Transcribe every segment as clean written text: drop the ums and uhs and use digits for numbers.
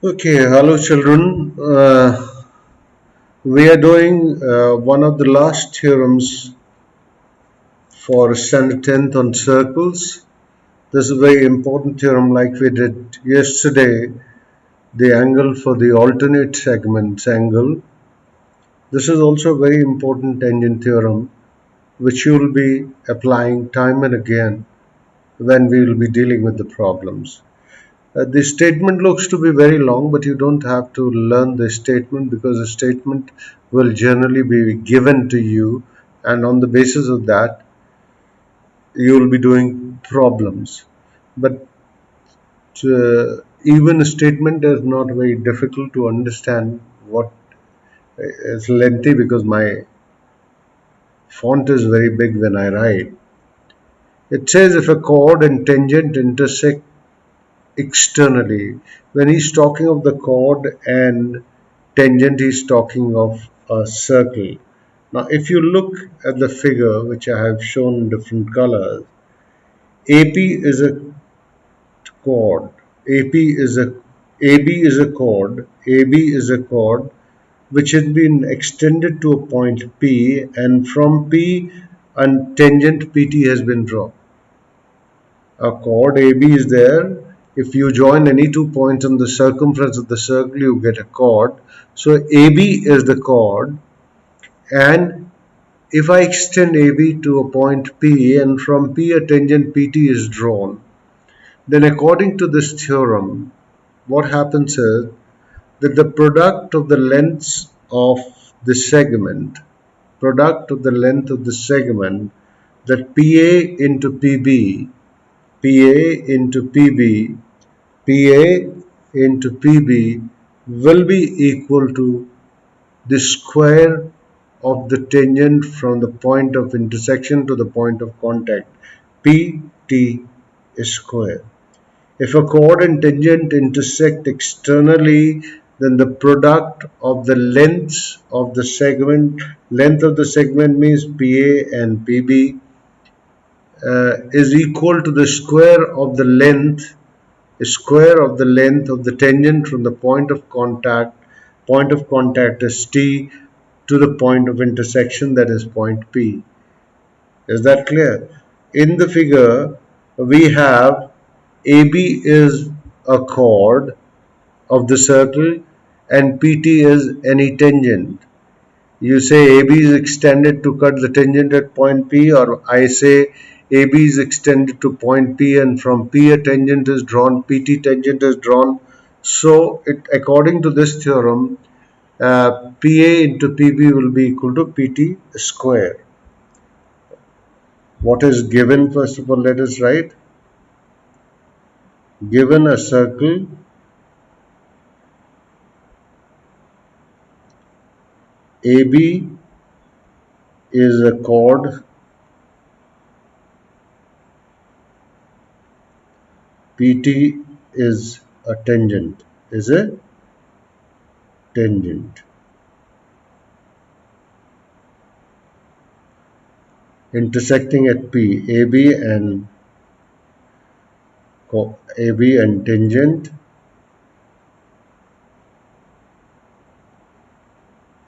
Okay, hello children. We are doing one of the last theorems for standard 10th on circles. This is a very important theorem like we did yesterday, the angle for the alternate segments angle. This is also a very important tangent theorem which you will be applying time and again when we will be dealing with the problems. The statement looks to be very long, but you don't have to learn the statement because the statement will generally be given to you, and on the basis of that, you will be doing problems. But even a statement is not very difficult to understand. What is lengthy because my font is very big when I write. It says if a chord and tangent intersect externally. When he's talking of the chord and tangent, he's talking of a circle. Now, if you look at the figure, which I have shown in different colors, AP is a chord. AP is a AB is a chord. AB is a chord which has been extended to a point P, and from P, a tangent PT has been drawn. A chord AB is there. If you join any 2 points on the circumference of the circle, you get a chord. So AB is the chord, and if I extend AB to a point P and from P a tangent PT is drawn, then according to this theorem, what happens is that the product of the lengths of the segment, that PA into PB, PA into PB PA into PB will be equal to the square of the tangent from the point of intersection to the point of contact, PT square. If a chord and tangent intersect externally, then the product of the length of the segment means PA and PB, is equal to the square of the length of the tangent from the point of contact is T, to the point of intersection, that is point P. Is that clear? In the figure, we have AB is a chord of the circle and PT is any tangent. You say AB is extended to cut the tangent at point P, or I say AB is extended to point P and from P a tangent is drawn, PT tangent is drawn. So, according to this theorem, PA into PB will be equal to PT square. What is given? First of all, let us write. Given a circle, AB is a chord, PT is a tangent, intersecting at P. AB and tangent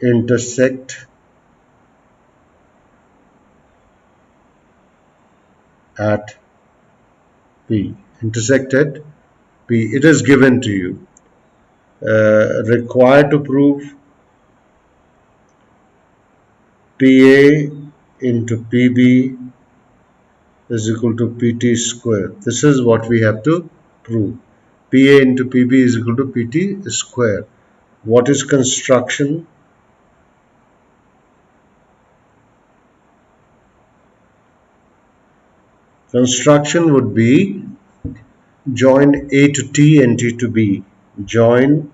intersect at P. Intersect at P. It is given to you. Required to prove PA into PB is equal to PT square. This is what we have to prove. PA into PB is equal to PT square. What is construction? Construction would be join A to T and T to B. Join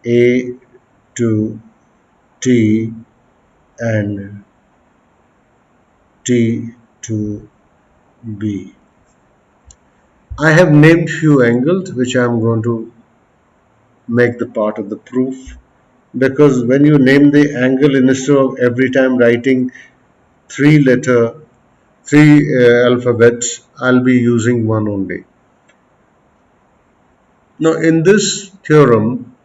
A to T and T to B. I have named few angles which I am going to make the part of the proof, because when you name the angle, instead of every time writing three alphabets, I'll be using one only. Now, in this theorem,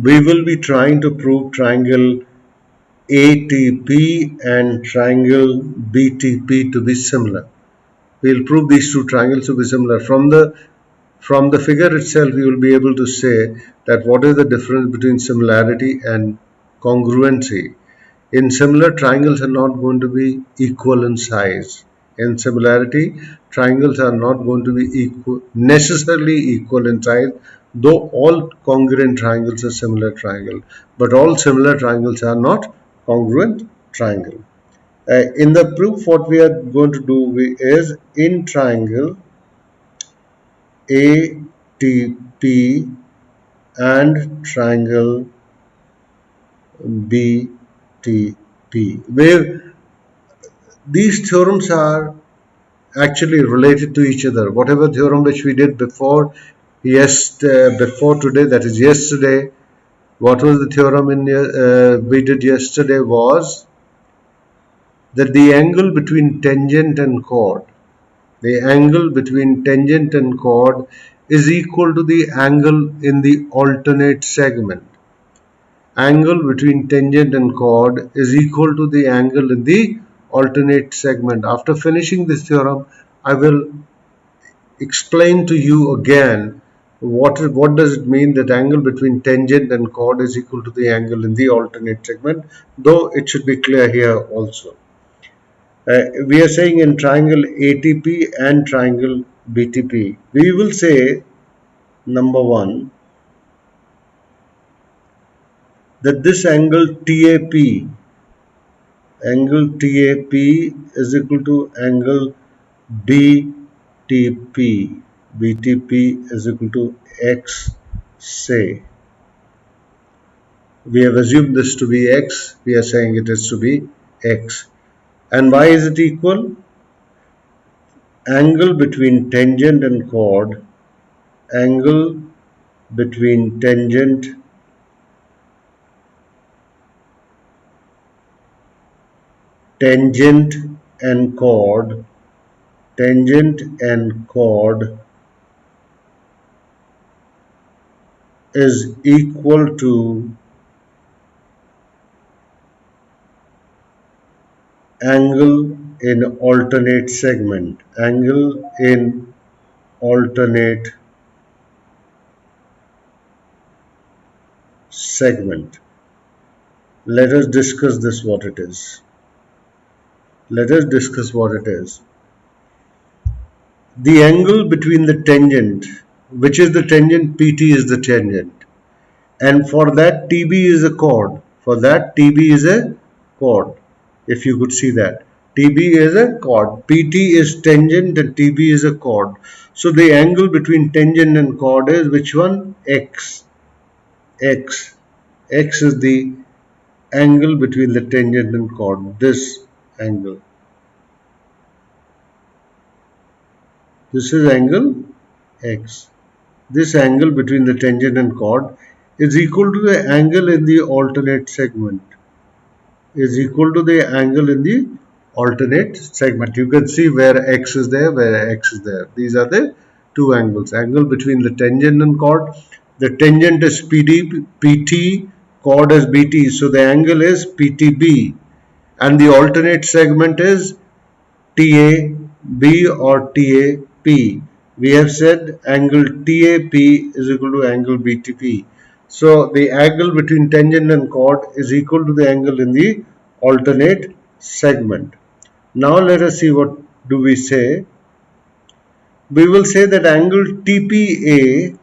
we will be trying to prove triangle ATP and triangle BTP to be similar. We'll prove these two triangles to be similar. From the figure itself, you will be able to say that what is the difference between similarity and congruency. In similar, triangles are not going to be equal in size. In similarity, triangles are not going to be necessarily equal in size, though all congruent triangles are similar triangle. But all similar triangles are not congruent triangle. In the proof, what we are going to do is in triangle ATP and triangle BTP, where these theorems are actually related to each other. Whatever theorem which we did before, before today, that is yesterday, what was the theorem we did yesterday was that the angle between tangent and chord, is equal to the angle in the alternate segment. Angle between tangent and chord is equal to the angle in the alternate segment. After finishing this theorem, I will explain to you again what does it mean that angle between tangent and chord is equal to the angle in the alternate segment, though it should be clear here also. We are saying in triangle ATP and triangle BTP, we will say number one that this angle TAP is equal to angle BTP. BTP is equal to X, say. We have assumed this to be X. We are saying it is to be X. And why is it equal? Angle between tangent and chord. Angle between tangent and chord. Tangent and chord is equal to angle in alternate segment. Angle in alternate segment. Let us discuss this what it is. Let us discuss what it is. The angle between the tangent, which is the tangent, PT is the tangent. And for that TB is a chord. For that TB is a chord. If you could see that. TB is a chord. PT is tangent and TB is a chord. So the angle between tangent and chord is which one? X. X. X is the angle between the tangent and chord. This angle. This is angle X. This angle between the tangent and chord is equal to the angle in the alternate segment. Is equal to the angle in the alternate segment. You can see where X is there, where X is there. These are the two angles. Angle between the tangent and chord. The tangent is PT, chord is BT. So the angle is PTB. And the alternate segment is TAB or TAP. We have said angle TAP is equal to angle BTP. So the angle between tangent and chord is equal to the angle in the alternate segment. Now let us see what do we say. We will say that angle TPA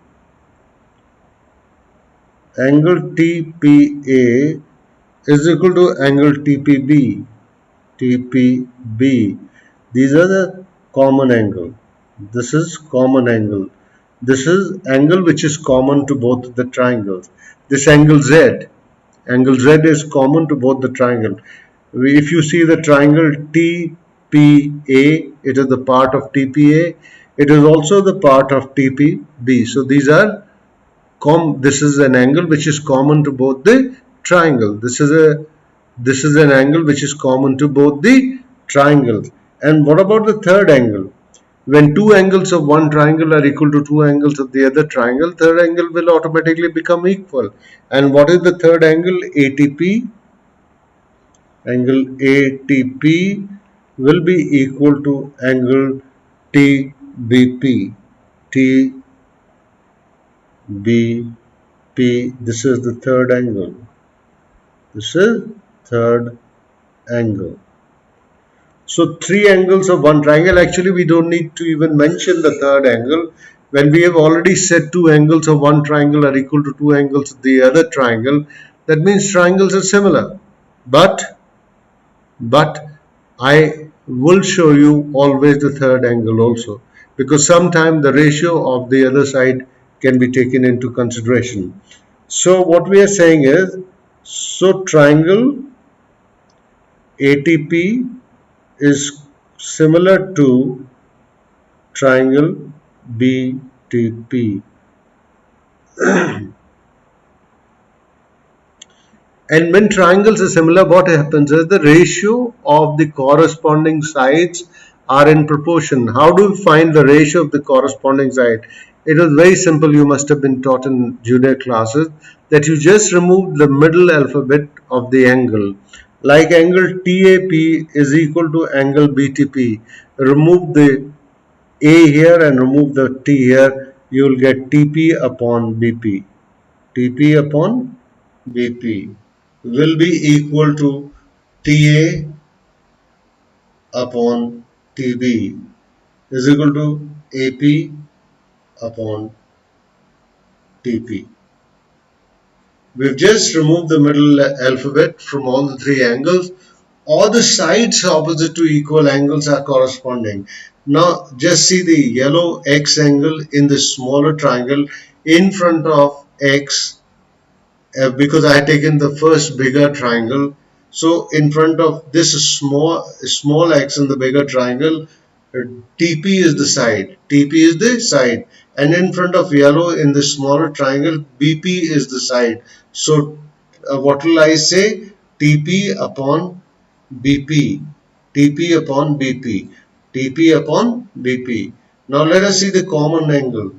is equal to angle TPB. TPB. These are the common angle. This is common angle. This is angle which is common to both the triangles. This angle Z. Angle Z is common to both the triangle. If you see the triangle TPA, it is the part of TPA. It is also the part of TPB. So these are this is an angle which is common to both the triangle. This is an angle which is common to both the triangles. And what about the third angle? When two angles of one triangle are equal to two angles of the other triangle, third angle will automatically become equal. And what is the third angle? ATP. Angle ATP will be equal to angle TBP. TBP. This is the third angle. This is third angle. So three angles of one triangle. Actually, we don't need to even mention the third angle. When we have already said two angles of one triangle are equal to two angles of the other triangle, that means triangles are similar. But I will show you always the third angle also, because sometimes the ratio of the other side can be taken into consideration. So what we are saying is, so triangle ATP is similar to triangle BTP. And when triangles are similar, what happens is the ratio of the corresponding sides are in proportion. How do we find the ratio of the corresponding side? It is very simple. You must have been taught in junior classes that you just remove the middle alphabet of the angle. Like angle TAP is equal to angle BTP. Remove the A here and remove the T here. You will get TP upon BP. TP upon BP will be equal to TA upon TB is equal to AP upon TP. We've just removed the middle alphabet from all the three angles. All the sides opposite to equal angles are corresponding. Now just see the yellow X angle in the smaller triangle in front of X, because I had taken the first bigger triangle. So in front of this small x in the bigger triangle, TP is the side. TP is the side. And in front of yellow in the smaller triangle, BP is the side. So what will I say? TP upon BP. TP upon BP. TP upon BP. Now let us see the common angle.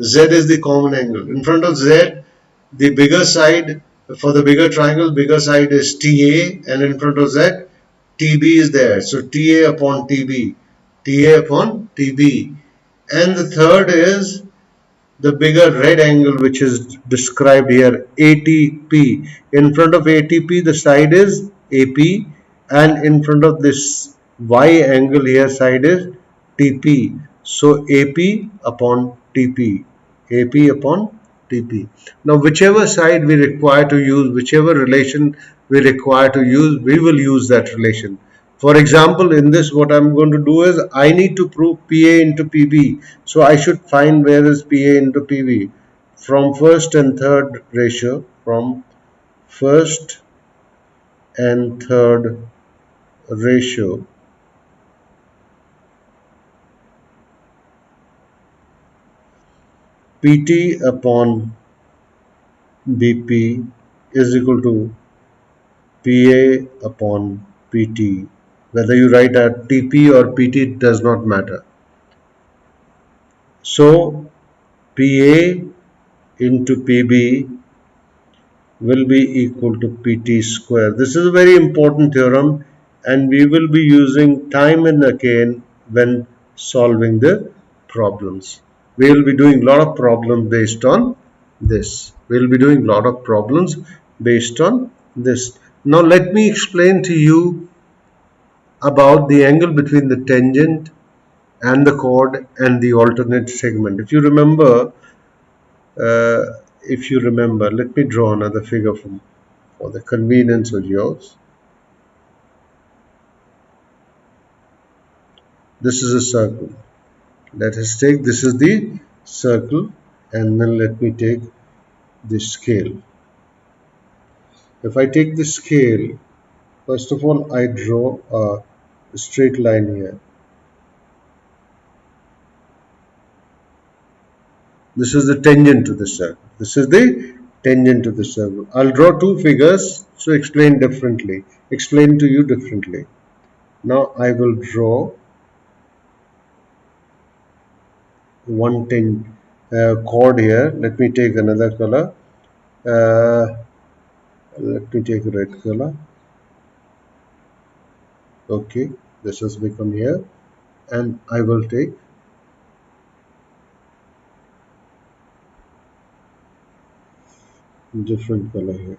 Z is the common angle. In front of Z, the bigger side, for the bigger triangle, bigger side is TA, and in front of that, TB is there. So TA upon TB, TA upon TB. And the third is the bigger red angle, which is described here, ATP. In front of ATP, the side is AP, and in front of this Y angle here, side is TP. So AP upon TP. AP upon TP. Now, whichever side we require to use, whichever relation we require to use, we will use that relation. For example, in this, what I'm going to do is I need to prove PA into PB. So I should find where is PA into PB from first and third ratio, from first and third ratio. PT upon BP is equal to PA upon PT. Whether you write at TP or PT does not matter. So PA into PB will be equal to PT square. This is a very important theorem, and we will be using time and again when solving the problems. We will be doing a lot of problems based on this. We will be doing a lot of problems based on this. Now let me explain to you about the angle between the tangent and the chord and the alternate segment. Uh, if you remember, let me draw another figure for the convenience of yours. This is a circle. Let us take, this is the circle, and then let me take the scale. If I take the scale, first of all, I draw a straight line here. This is the tangent to the circle. This is the tangent to the circle. I'll draw two figures to explain to you differently. Now I will draw, this is the tangent to the circle. This is the tangent to the circle. I'll draw two figures to explain to you differently. Explain to you differently. Now I will draw, one thing chord here. Let me take another color. Uh, Let me take red color. Okay, this has become here, and I will take different color here.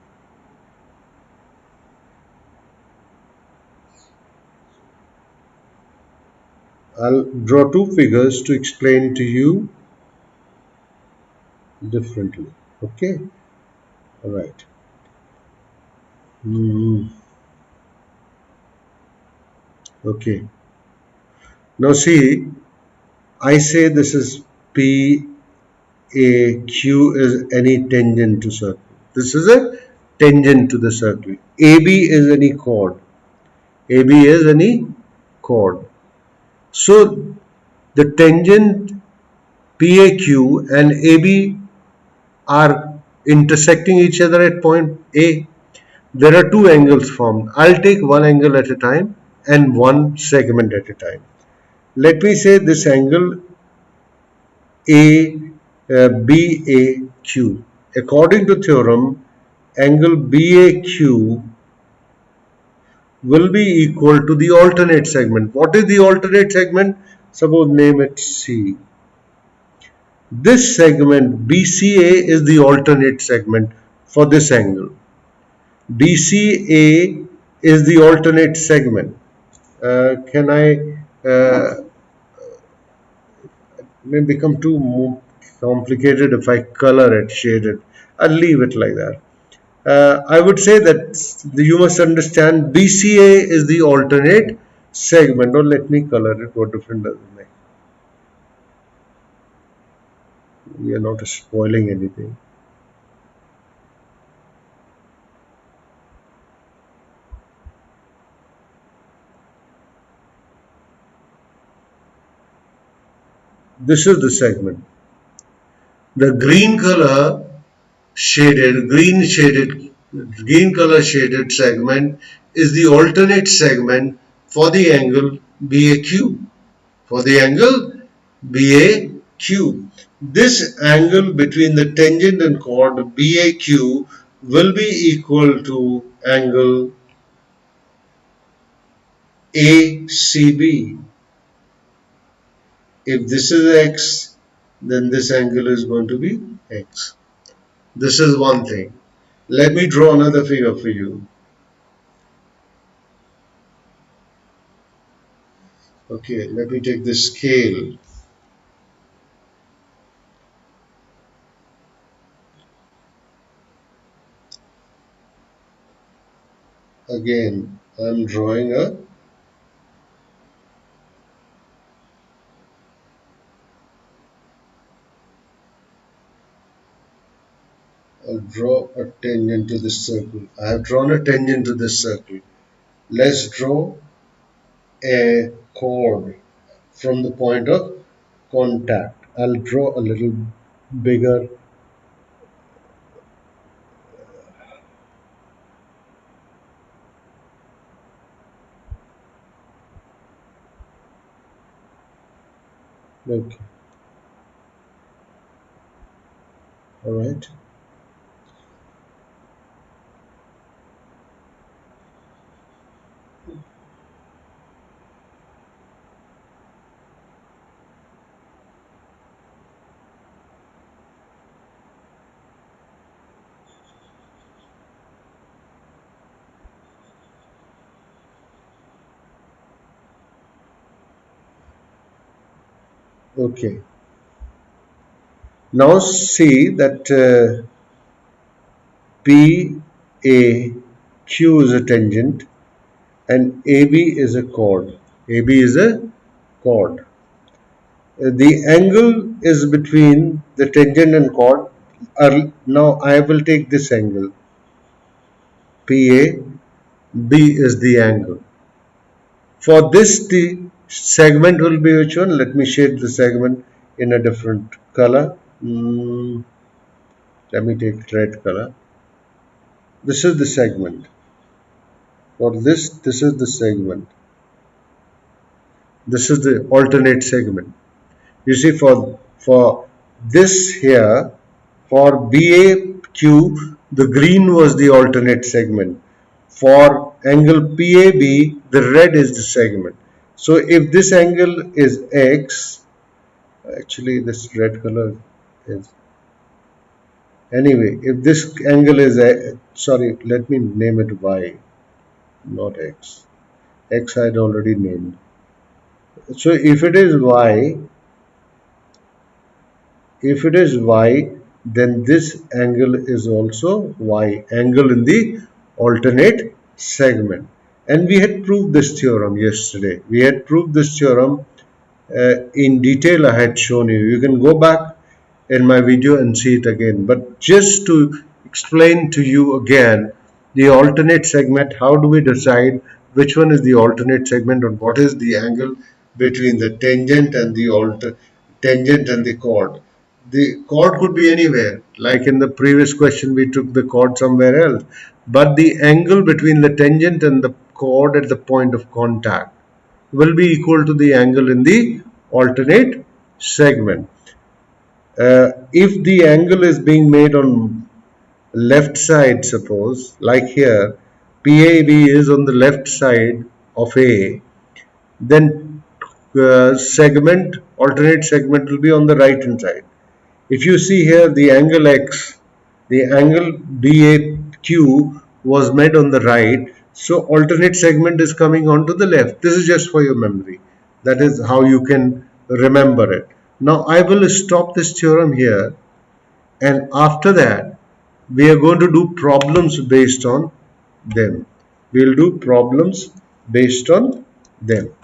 I'll draw two figures to explain to you differently. Okay, all right. Mm, okay. Now see, I say this is P A Q is any tangent to circle. This is a tangent to the circle. AB is any chord. AB is any chord. So the tangent PAQ and AB are intersecting each other at point A. There are two angles formed. I'll take one angle at a time and one segment at a time. Let me say this angle A BAQ. According to theorem, angle BAQ will be equal to the alternate segment. What is the alternate segment? Suppose name it C. This segment BCA is the alternate segment for this angle. BCA is the alternate segment. Can I may become too complicated if I color it, shade it. I'll leave it like that. I would say that you must understand BCA is the alternate segment. Don't let me color it. What different does it make? We are not spoiling anything. This is the segment. The green color shaded segment is the alternate segment for the angle BAQ. For the angle BAQ. This angle between the tangent and chord BAQ will be equal to angle ACB. If this is X, then this angle is going to be X. This is one thing. Let me draw another figure for you. Okay, let me take this scale. Again, I'm drawing I'll draw a tangent to this circle. I have drawn a tangent to this circle. Let's draw a chord from the point of contact. I'll draw a little bigger. Okay, all right. Okay. Now see that PAQ is a tangent and AB is a chord. AB is a chord. The angle is between the tangent and chord. Now I will take this angle. PA, B is the angle. For this, the segment will be which one? Let me shade the segment in a different color. Let me take red color. This is the segment. For this is the segment. This is the alternate segment. You see, For this here, for BAQ, the green was the alternate segment. For angle PAB, the red is the segment. So if this angle is X, actually this red color is, anyway, if this angle is, sorry, let me name it Y, not X. X I had already named. So if it is Y, then this angle is also Y, angle in the alternate segment. And we had proved this theorem yesterday. We had proved this theorem in detail. I had shown you. You can go back in my video and see it again. But just to explain to you again, the alternate segment, how do we decide which one is the alternate segment and what is the angle between the tangent and the tangent and the chord? The chord could be anywhere. Like in the previous question, we took the chord somewhere else. But the angle between the tangent and the chord at the point of contact will be equal to the angle in the alternate segment. If the angle is being made on left side, suppose, like here, PAB is on the left side of A, then alternate segment will be on the right hand side. If you see here the angle X, the angle BAQ was made on the right, so alternate segment is coming onto the left. This is just for your memory. That is how you can remember it. Now I will stop this theorem here, and after that we are going to do problems based on them. We will do problems based on them.